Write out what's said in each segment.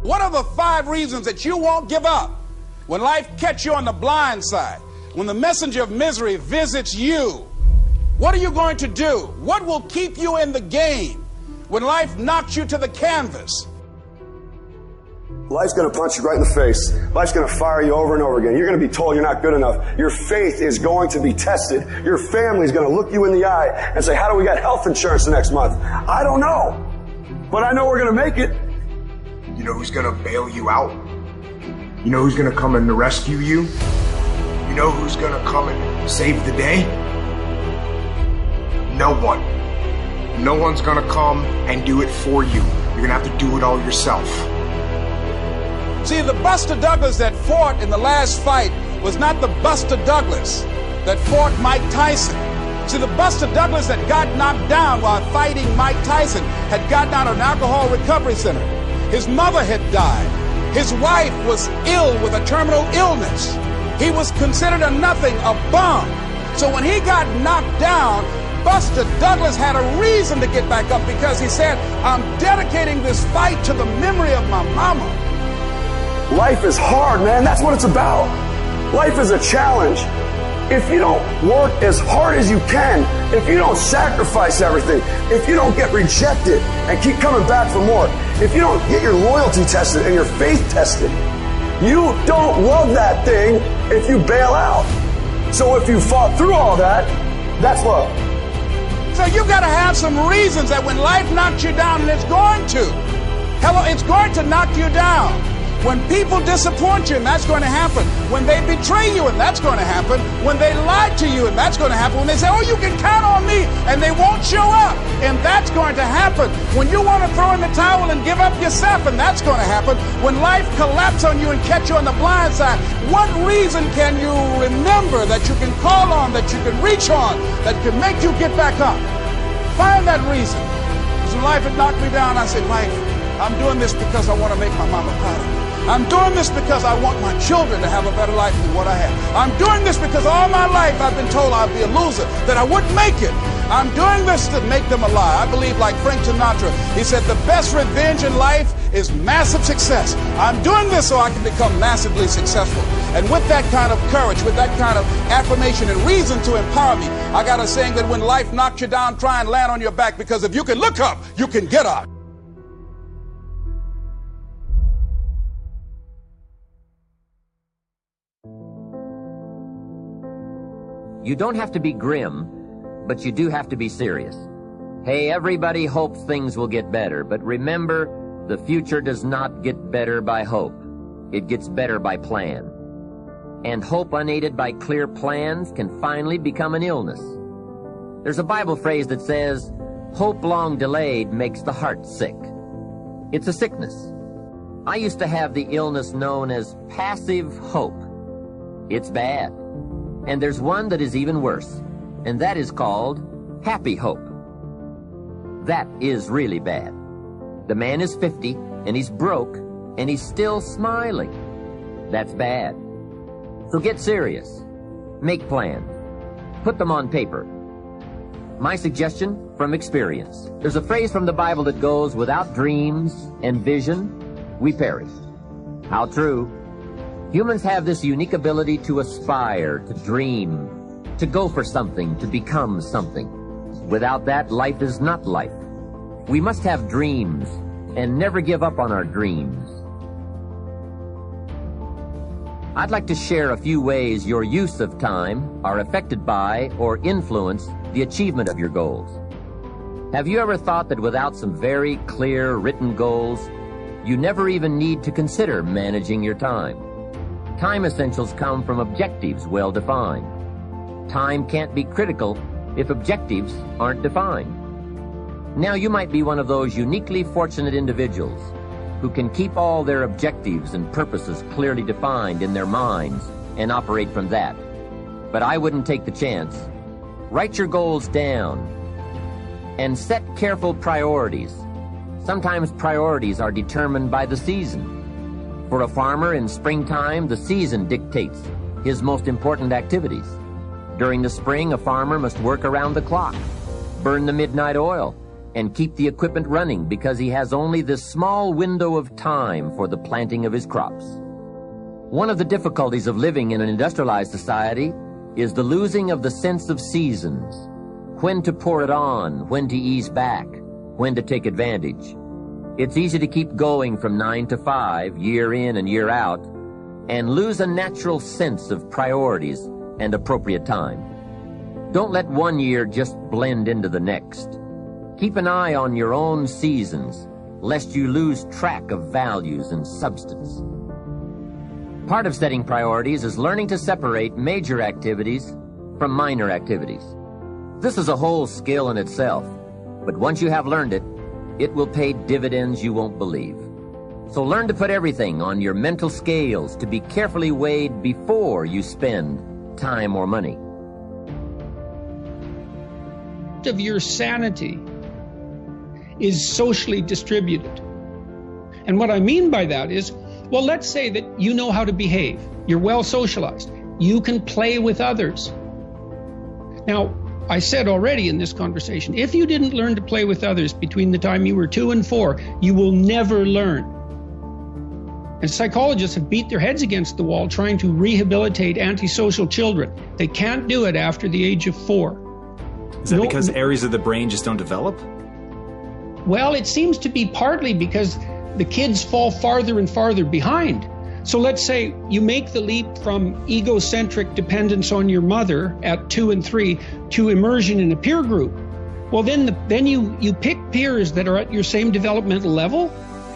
What are the 5 reasons that you won't give up when life catches you on the blind side? When the messenger of misery visits you, what are you going to do? What will keep you in the game when life knocks you to the canvas? Life's going to punch you right in the face. Life's going to fire you over and over again. You're going to be told you're not good enough. Your faith is going to be tested. Your family's going to look you in the eye and say, how do we get health insurance the next month? I don't know. But I know we're going to make it. You know who's going to bail you out? You know who's going to come in to rescue you? You know who's going to come and save the day? No one. No one's going to come and do it for you. You're going to have to do it all yourself. See, the Buster Douglas that fought in the last fight was not the Buster Douglas that fought Mike Tyson. See, the Buster Douglas that got knocked down while fighting Mike Tyson had gotten out of an alcohol recovery center. His mother had died. His wife was ill with a terminal illness. He was considered a nothing, a bum. So when he got knocked down, Buster Douglas had a reason to get back up because he said, I'm dedicating this fight to the memory of my mama. Life is hard, man. That's what it's about. Life is a challenge. If you don't work as hard as you can, if you don't sacrifice everything, if you don't get rejected and keep coming back for more, if you don't get your loyalty tested and your faith tested, you don't love that thing if you bail out. So if you fought through all that, that's love. So you've got to have some reasons that when life knocks you down, and it's going to. Hello, it's going to knock you down. When people disappoint you, and that's going to happen. When they betray you, and that's going to happen. When they lie to you, and that's going to happen. When they say, oh, you can count on me, and they won't show up, and that's going to happen. When you want to throw in the towel and give up yourself, and that's going to happen. When life collapses on you and catch you on the blind side, what reason can you remember that you can call on, that you can reach on, that can make you get back up? Find that reason. Because when life had knocked me down, I said, life, I'm doing this because I want to make my mama proud of me. I'm doing this because I want my children to have a better life than what I have. I'm doing this because all my life I've been told I'd be a loser, that I wouldn't make it. I'm doing this to make them a lie. I believe like Frank Sinatra, he said the best revenge in life is massive success. I'm doing this so I can become massively successful. And with that kind of courage, with that kind of affirmation and reason to empower me, I got a saying that when life knocks you down, try and land on your back, because if you can look up, you can get up. You don't have to be grim, but you do have to be serious. Hey, everybody hopes things will get better, but remember, the future does not get better by hope. It gets better by plan. And hope unaided by clear plans can finally become an illness. There's a Bible phrase that says, hope long delayed makes the heart sick. It's a sickness. I used to have the illness known as passive hope. It's bad. And there's one that is even worse, and that is called happy hope. That is really bad. The man is 50, and he's broke, and he's still smiling. That's bad. So get serious. Make plans. Put them on paper. My suggestion from experience. There's a phrase from the Bible that goes, without dreams and vision, we perish. How true. Humans have this unique ability to aspire, to dream, to go for something, to become something. Without that, life is not life. We must have dreams and never give up on our dreams. I'd like to share a few ways your use of time are affected by or influence the achievement of your goals. Have you ever thought that without some very clear written goals, you never even need to consider managing your time? Time essentials come from objectives well defined. Time can't be critical if objectives aren't defined. Now you might be one of those uniquely fortunate individuals who can keep all their objectives and purposes clearly defined in their minds and operate from that. But I wouldn't take the chance. Write your goals down and set careful priorities. Sometimes priorities are determined by the season. For a farmer in springtime, the season dictates his most important activities. During the spring, a farmer must work around the clock, burn the midnight oil, and keep the equipment running because he has only this small window of time for the planting of his crops. One of the difficulties of living in an industrialized society is the losing of the sense of seasons, when to pour it on, when to ease back, when to take advantage. It's easy to keep going from 9 to 5, year in and year out, and lose a natural sense of priorities and appropriate time. Don't let one year just blend into the next. Keep an eye on your own seasons, lest you lose track of values and substance. Part of setting priorities is learning to separate major activities from minor activities. This is a whole skill in itself, but once you have learned it, it will pay dividends you won't believe. So learn to put everything on your mental scales to be carefully weighed before you spend time or money. Of your sanity is socially distributed. And what I mean by that is, well, let's say that you know how to behave. You're well socialized. You can play with others. Now, I said already in this conversation, if you didn't learn to play with others between the time you were 2 and 4, you will never learn. And psychologists have beat their heads against the wall trying to rehabilitate antisocial children. They can't do it after the age of 4. Is that because areas of the brain just don't develop? Well, it seems to be partly because the kids fall farther and farther behind. So let's say you make the leap from egocentric dependence on your mother at 2 and 3 to immersion in a peer group. Well, then you pick peers that are at your same developmental level,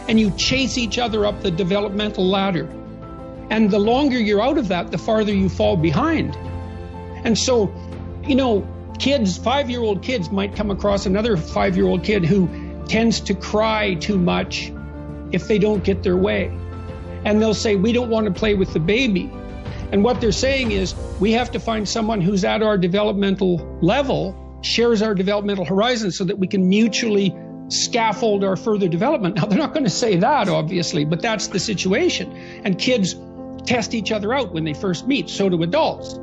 and you chase each other up the developmental ladder. And the longer you're out of that, the farther you fall behind. And so, kids, 5-year-old kids might come across another 5-year-old kid who tends to cry too much if they don't get their way. And they'll say, we don't want to play with the baby. And what they're saying is, we have to find someone who's at our developmental level, shares our developmental horizon, so that we can mutually scaffold our further development. Now, they're not going to say that, obviously, but that's the situation. And kids test each other out when they first meet. So do adults.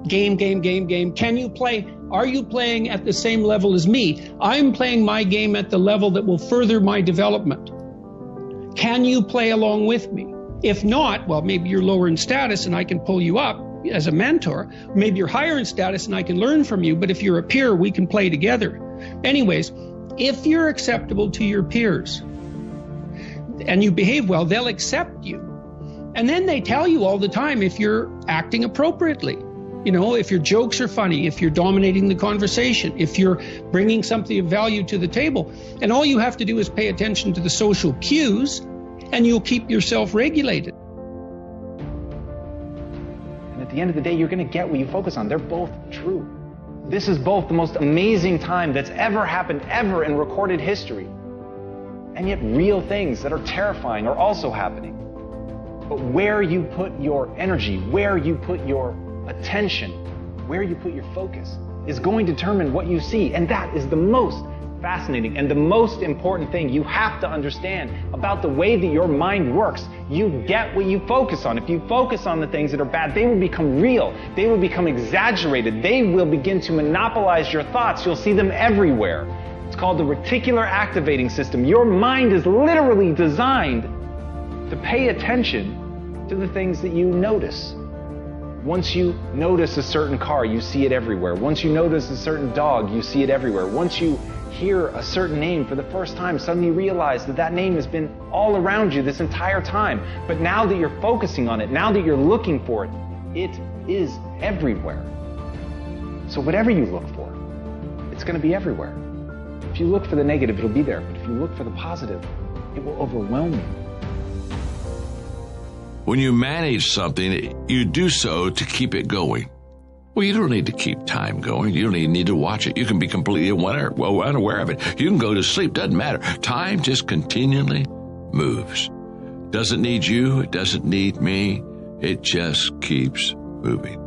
Game. Can you play? Are you playing at the same level as me? I'm playing my game at the level that will further my development. Can you play along with me? If not, well, maybe you're lower in status and I can pull you up as a mentor. Maybe you're higher in status and I can learn from you. But if you're a peer, we can play together. Anyways, if you're acceptable to your peers and you behave well, they'll accept you. And then they tell you all the time if you're acting appropriately. If your jokes are funny, if you're dominating the conversation, if you're bringing something of value to the table. And all you have to do is pay attention to the social cues, and you'll keep yourself regulated. And at the end of the day, you're going to get what you focus on. They're both true. This is both the most amazing time that's ever happened, ever in recorded history. And yet real things that are terrifying are also happening. But where you put your energy, where you put your attention, where you put your focus, is going to determine what you see. And that is the most fascinating and the most important thing you have to understand about the way that your mind works. You get what you focus on. If you focus on the things that are bad, they will become real. They will become exaggerated. They will begin to monopolize your thoughts. You'll see them everywhere. It's called the reticular activating system. Your mind is literally designed to pay attention to the things that you notice. Once you notice a certain car, you see it everywhere. Once you notice a certain dog, you see it everywhere. Once you hear a certain name for the first time, suddenly you realize that that name has been all around you this entire time. But now that you're focusing on it, now that you're looking for it, it is everywhere. So whatever you look for, it's going to be everywhere. If you look for the negative, it'll be there. But if you look for the positive, it will overwhelm you. When you manage something, you do so to keep it going. Well, you don't need to keep time going. You don't even need to watch it. You can be completely unaware of it. You can go to sleep. Doesn't matter. Time just continually moves. Doesn't need you. It doesn't need me. It just keeps moving.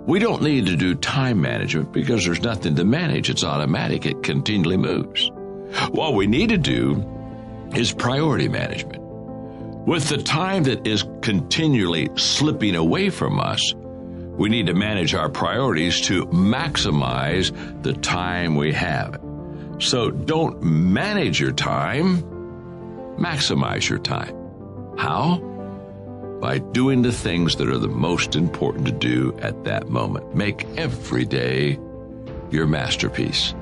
We don't need to do time management because there's nothing to manage. It's automatic. It continually moves. What we need to do is priority management. With the time that is continually slipping away from us, we need to manage our priorities to maximize the time we have. So don't manage your time, maximize your time. How? By doing the things that are the most important to do at that moment. Make every day your masterpiece.